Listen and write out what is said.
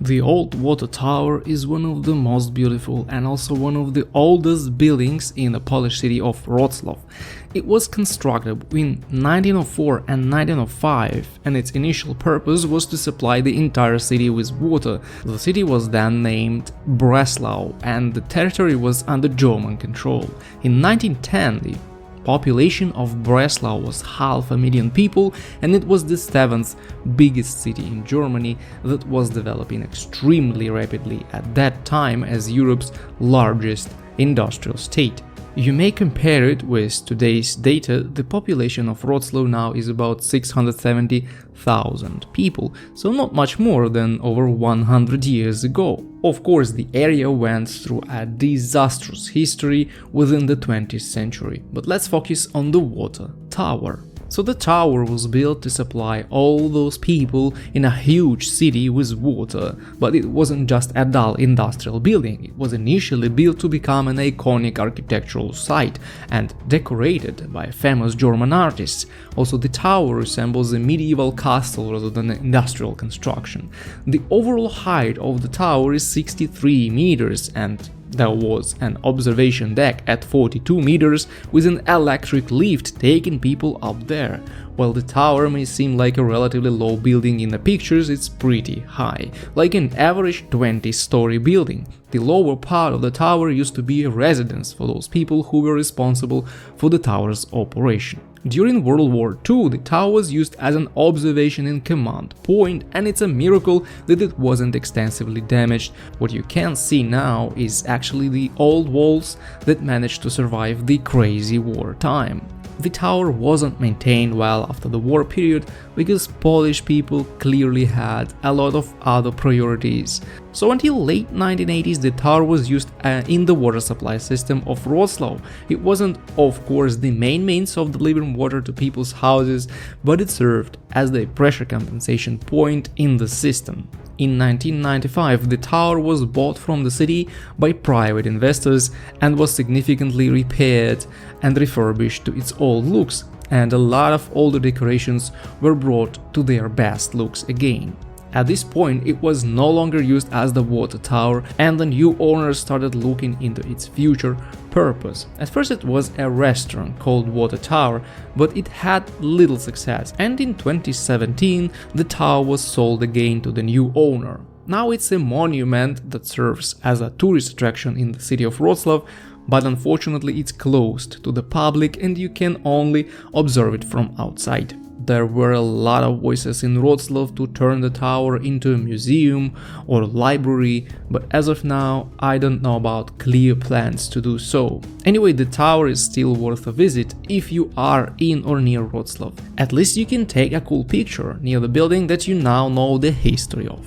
The old water tower is one of the most beautiful and also one of the oldest buildings in the Polish city of Wroclaw. It was constructed between 1904 and 1905, and its initial purpose was to supply the entire city with water. The city was then named Breslau, and the territory was under German control. In 1910, the population of Breslau was 500,000 people, and it was the 7th biggest city in Germany that was developing extremely rapidly at that time as Europe's largest industrial state. You may compare it with today's data. The population of Wroclaw now is about 670,000 people, so not much more than over 100 years ago. Of course, the area went through a disastrous history within the 20th century, but let's focus on the water tower. So the tower was built to supply all those people in a huge city with water, but it wasn't just a dull industrial building. It was initially built to become an iconic architectural site and decorated by famous German artists. Also, the tower resembles a medieval castle rather than an industrial construction. The overall height of the tower is 63 meters, and there was an observation deck at 42 meters with an electric lift taking people up there. While the tower may seem like a relatively low building in the pictures, it's pretty high, like an average 20-story building. The lower part of the tower used to be a residence for those people who were responsible for the tower's operation. During World War II, the tower was used as an observation and command point, and it's a miracle that it wasn't extensively damaged. What you can see now is actually the old walls that managed to survive the crazy war time. The tower wasn't maintained well after the war period because Polish people clearly had a lot of other priorities. So until late 1980s, the tower was used in the water supply system of Wroclaw. It wasn't, of course, the main means of delivering water to people's houses, but it served as the pressure compensation point in the system. In 1995, the tower was bought from the city by private investors and was significantly repaired and refurbished to its old looks, and a lot of older decorations were brought to their best looks again. At this point, it was no longer used as the water tower, and the new owners started looking into its future purpose. At first it was a restaurant called Water Tower, but it had little success, and in 2017 the tower was sold again to the new owner. Now it's a monument that serves as a tourist attraction in the city of Wroclaw, but unfortunately it's closed to the public and you can only observe it from outside. There were a lot of voices in Wroclaw to turn the tower into a museum or library, but as of now, I don't know about clear plans to do so. Anyway, the tower is still worth a visit if you are in or near Wroclaw. At least you can take a cool picture near the building that you now know the history of.